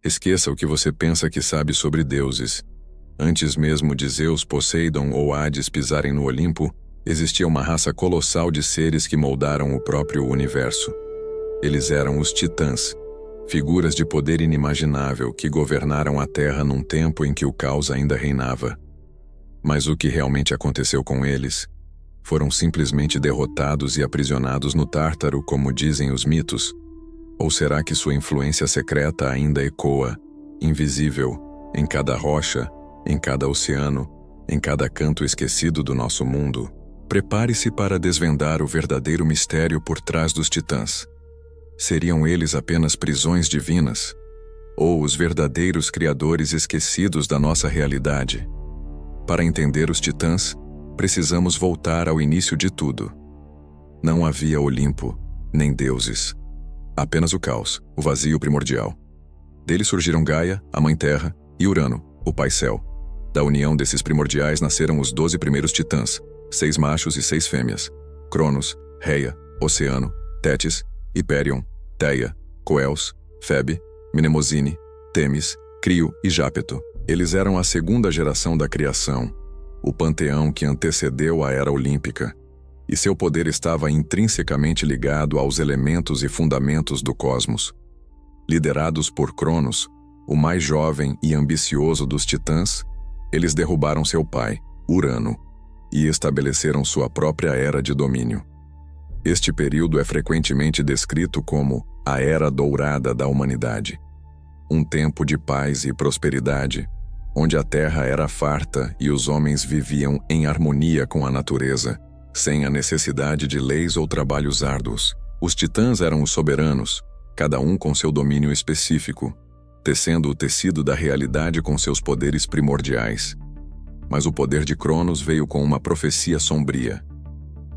Esqueça o que você pensa que sabe sobre deuses. Antes mesmo de Zeus, Poseidon ou Hades pisarem no Olimpo, existia uma raça colossal de seres que moldaram o próprio universo. Eles eram os Titãs, figuras de poder inimaginável que governaram a Terra num tempo em que o caos ainda reinava. Mas o que realmente aconteceu com eles? Foram simplesmente derrotados e aprisionados no Tártaro, como dizem os mitos? Ou será que sua influência secreta ainda ecoa, invisível, em cada rocha, em cada oceano, em cada canto esquecido do nosso mundo? Prepare-se para desvendar o verdadeiro mistério por trás dos Titãs. Seriam eles apenas prisões divinas? Ou os verdadeiros criadores esquecidos da nossa realidade? Para entender os Titãs, precisamos voltar ao início de tudo. Não havia Olimpo, nem deuses. Apenas o caos, o vazio primordial. Dele surgiram Gaia, a Mãe Terra, e Urano, o Pai Céu. Da união desses primordiais nasceram os 12 primeiros Titãs, 6 machos e 6 fêmeas: Cronos, Reia, Oceano, Tétis, Hiperion, Teia, Coeus, Febe, Mnemosine, Temis, Crio e Jápeto. Eles eram a segunda geração da criação, o panteão que antecedeu a Era Olímpica, e seu poder estava intrinsecamente ligado aos elementos e fundamentos do cosmos. Liderados por Cronos, o mais jovem e ambicioso dos Titãs, eles derrubaram seu pai, Urano, e estabeleceram sua própria era de domínio. Este período é frequentemente descrito como a Era Dourada da humanidade. Um tempo de paz e prosperidade, onde a terra era farta e os homens viviam em harmonia com a natureza, sem a necessidade de leis ou trabalhos árduos. Os Titãs eram os soberanos, cada um com seu domínio específico, tecendo o tecido da realidade com seus poderes primordiais. Mas o poder de Cronos veio com uma profecia sombria.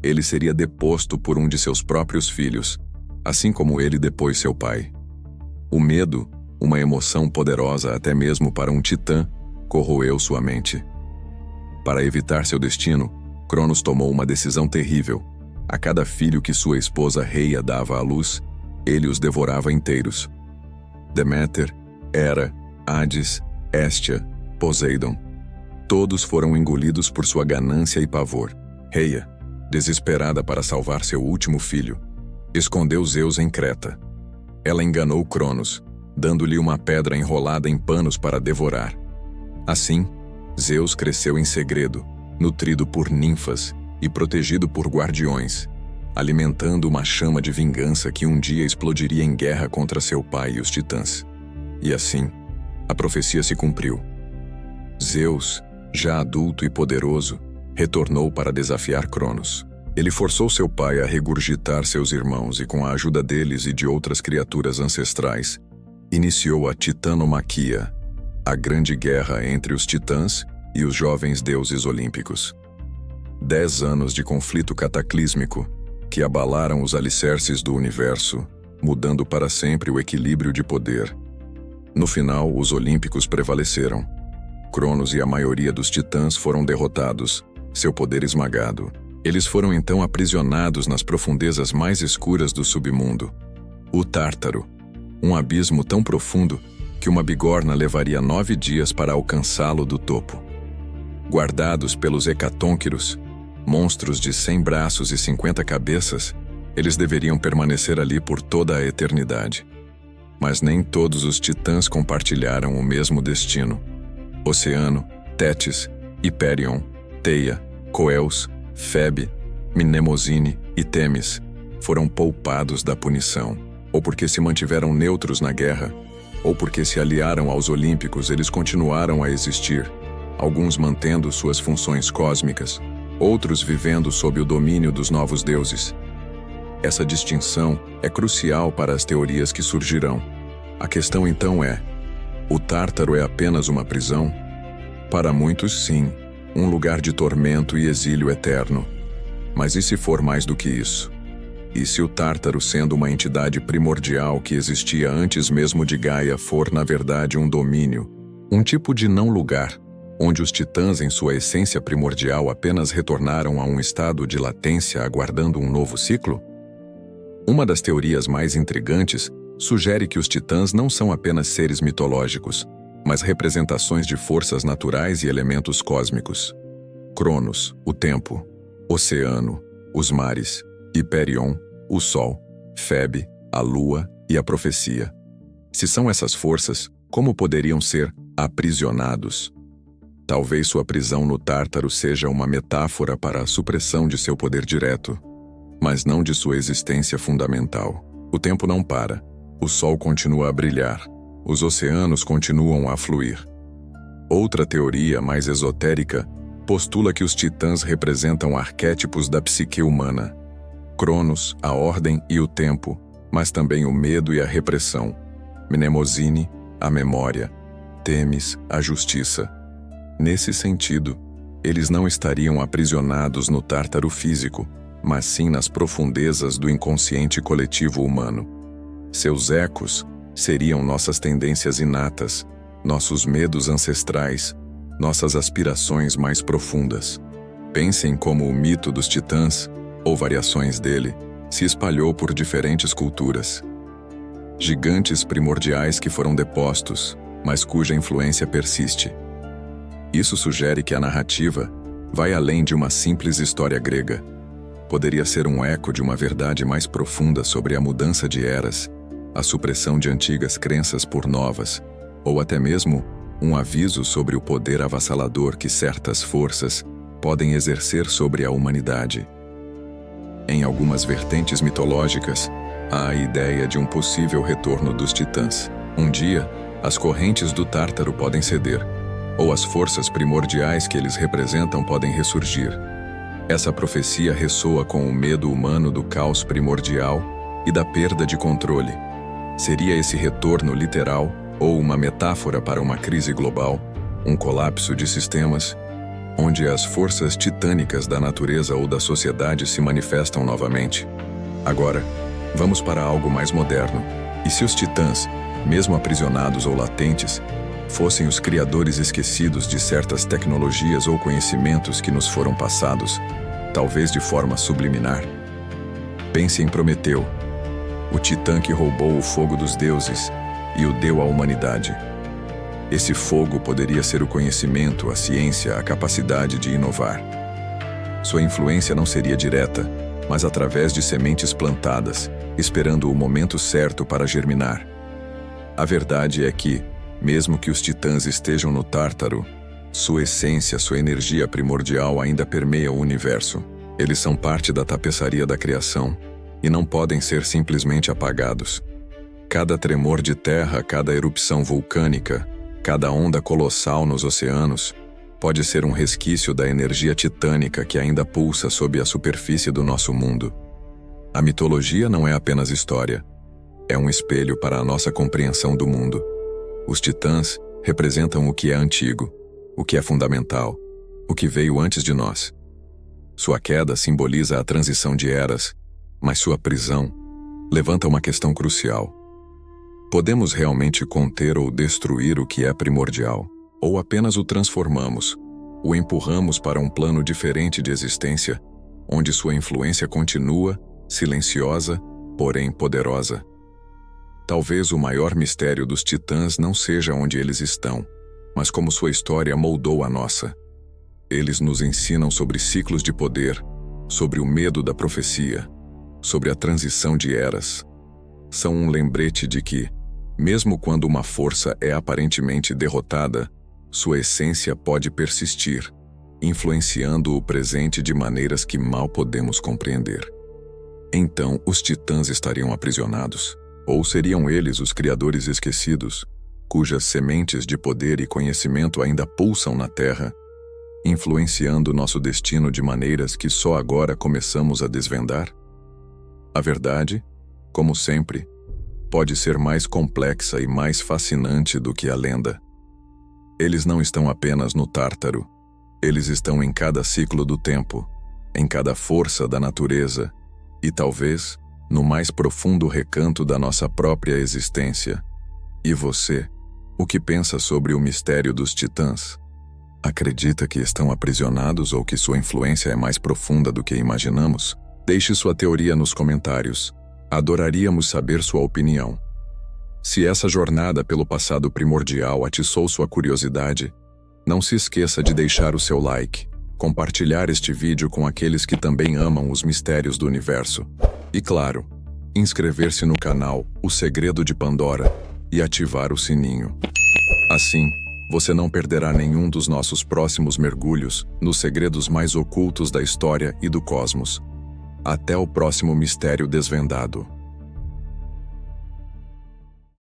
Ele seria deposto por um de seus próprios filhos, assim como ele depôs seu pai. O medo, uma emoção poderosa até mesmo para um titã, corroeu sua mente. Para evitar seu destino, Cronos tomou uma decisão terrível. A cada filho que sua esposa Reia dava à luz, ele os devorava inteiros. Deméter, Hera, Hades, Héstia, Poseidon. Todos foram engolidos por sua ganância e pavor. Reia, desesperada para salvar seu último filho, escondeu Zeus em Creta. Ela enganou Cronos, dando-lhe uma pedra enrolada em panos para devorar. Assim, Zeus cresceu em segredo, nutrido por ninfas e protegido por guardiões, alimentando uma chama de vingança que um dia explodiria em guerra contra seu pai e os Titãs. E assim, a profecia se cumpriu. Zeus, já adulto e poderoso, retornou para desafiar Cronos. Ele forçou seu pai a regurgitar seus irmãos e, com a ajuda deles e de outras criaturas ancestrais, iniciou a Titanomaquia, a grande guerra entre os Titãs e os jovens deuses olímpicos. 10 anos de conflito cataclísmico que abalaram os alicerces do universo, mudando para sempre o equilíbrio de poder. No final, os olímpicos prevaleceram. Cronos e a maioria dos Titãs foram derrotados, seu poder esmagado. Eles foram então aprisionados nas profundezas mais escuras do submundo, o Tártaro, um abismo tão profundo que uma bigorna levaria 9 dias para alcançá-lo do topo. Guardados pelos hecatônquiros, monstros de 100 braços e 50 cabeças, eles deveriam permanecer ali por toda a eternidade. Mas nem todos os Titãs compartilharam o mesmo destino. Oceano, Tétis, Hiperion, Teia, Coeus, Febe, Mnemosine e Temis foram poupados da punição, ou porque se mantiveram neutros na guerra, ou porque se aliaram aos olímpicos. Eles continuaram a existir, alguns mantendo suas funções cósmicas, outros vivendo sob o domínio dos novos deuses. Essa distinção é crucial para as teorias que surgirão. A questão então é: o Tártaro é apenas uma prisão? Para muitos, sim, um lugar de tormento e exílio eterno. Mas e se for mais do que isso? E se o Tártaro, sendo uma entidade primordial que existia antes mesmo de Gaia, for na verdade um domínio, um tipo de não-lugar, onde os Titãs em sua essência primordial apenas retornaram a um estado de latência aguardando um novo ciclo? Uma das teorias mais intrigantes sugere que os titãs não são apenas seres mitológicos, mas representações de forças naturais e elementos cósmicos. Cronos, o tempo; Oceano, os mares; Hiperion, o sol; Febe, a lua e a profecia. Se são essas forças, como poderiam ser aprisionados? Talvez sua prisão no Tártaro seja uma metáfora para a supressão de seu poder direto, mas não de sua existência fundamental. O tempo não para, o sol continua a brilhar, os oceanos continuam a fluir. Outra teoria, mais esotérica, postula que os titãs representam arquétipos da psique humana. Cronos, a ordem e o tempo, mas também o medo e a repressão. Mnemosine, a memória. Temis, a justiça. Nesse sentido, eles não estariam aprisionados no Tártaro físico, mas sim nas profundezas do inconsciente coletivo humano. Seus ecos seriam nossas tendências inatas, nossos medos ancestrais, nossas aspirações mais profundas. Pensem como o mito dos titãs, ou variações dele, se espalhou por diferentes culturas. Gigantes primordiais que foram depostos, mas cuja influência persiste. Isso sugere que a narrativa vai além de uma simples história grega. Poderia ser um eco de uma verdade mais profunda sobre a mudança de eras, a supressão de antigas crenças por novas, ou até mesmo um aviso sobre o poder avassalador que certas forças podem exercer sobre a humanidade. Em algumas vertentes mitológicas, há a ideia de um possível retorno dos titãs. Um dia, as correntes do Tártaro podem ceder, ou as forças primordiais que eles representam podem ressurgir. Essa profecia ressoa com o medo humano do caos primordial e da perda de controle. Seria esse retorno literal ou uma metáfora para uma crise global, um colapso de sistemas, onde as forças titânicas da natureza ou da sociedade se manifestam novamente? Agora, vamos para algo mais moderno. E se os titãs, mesmo aprisionados ou latentes, fossem os criadores esquecidos de certas tecnologias ou conhecimentos que nos foram passados, talvez de forma subliminar? Pense em Prometeu, o titã que roubou o fogo dos deuses e o deu à humanidade. Esse fogo poderia ser o conhecimento, a ciência, a capacidade de inovar. Sua influência não seria direta, mas através de sementes plantadas, esperando o momento certo para germinar. A verdade é que, mesmo que os titãs estejam no Tártaro, sua essência, sua energia primordial ainda permeia o universo. Eles são parte da tapeçaria da criação e não podem ser simplesmente apagados. Cada tremor de terra, cada erupção vulcânica, cada onda colossal nos oceanos, pode ser um resquício da energia titânica que ainda pulsa sob a superfície do nosso mundo. A mitologia não é apenas história, é um espelho para a nossa compreensão do mundo. Os titãs representam o que é antigo, o que é fundamental, o que veio antes de nós. Sua queda simboliza a transição de eras, mas sua prisão levanta uma questão crucial. Podemos realmente conter ou destruir o que é primordial, ou apenas o transformamos, o empurramos para um plano diferente de existência, onde sua influência continua, silenciosa, porém poderosa? Talvez o maior mistério dos titãs não seja onde eles estão, mas como sua história moldou a nossa. Eles nos ensinam sobre ciclos de poder, sobre o medo da profecia, sobre a transição de eras. São um lembrete de que, mesmo quando uma força é aparentemente derrotada, sua essência pode persistir, influenciando o presente de maneiras que mal podemos compreender. Então, os titãs estariam aprisionados? Ou seriam eles os criadores esquecidos, cujas sementes de poder e conhecimento ainda pulsam na Terra, influenciando nosso destino de maneiras que só agora começamos a desvendar? A verdade, como sempre, pode ser mais complexa e mais fascinante do que a lenda. Eles não estão apenas no Tártaro, eles estão em cada ciclo do tempo, em cada força da natureza e, talvez, no mais profundo recanto da nossa própria existência. E você, o que pensa sobre o mistério dos titãs? Acredita que estão aprisionados ou que sua influência é mais profunda do que imaginamos? Deixe sua teoria nos comentários. Adoraríamos saber sua opinião. Se essa jornada pelo passado primordial atiçou sua curiosidade, não se esqueça de deixar o seu like, compartilhar este vídeo com aqueles que também amam os mistérios do universo. E claro, inscrever-se no canal O Segredo de Pandora e ativar o sininho. Assim, você não perderá nenhum dos nossos próximos mergulhos nos segredos mais ocultos da história e do cosmos. Até o próximo mistério desvendado.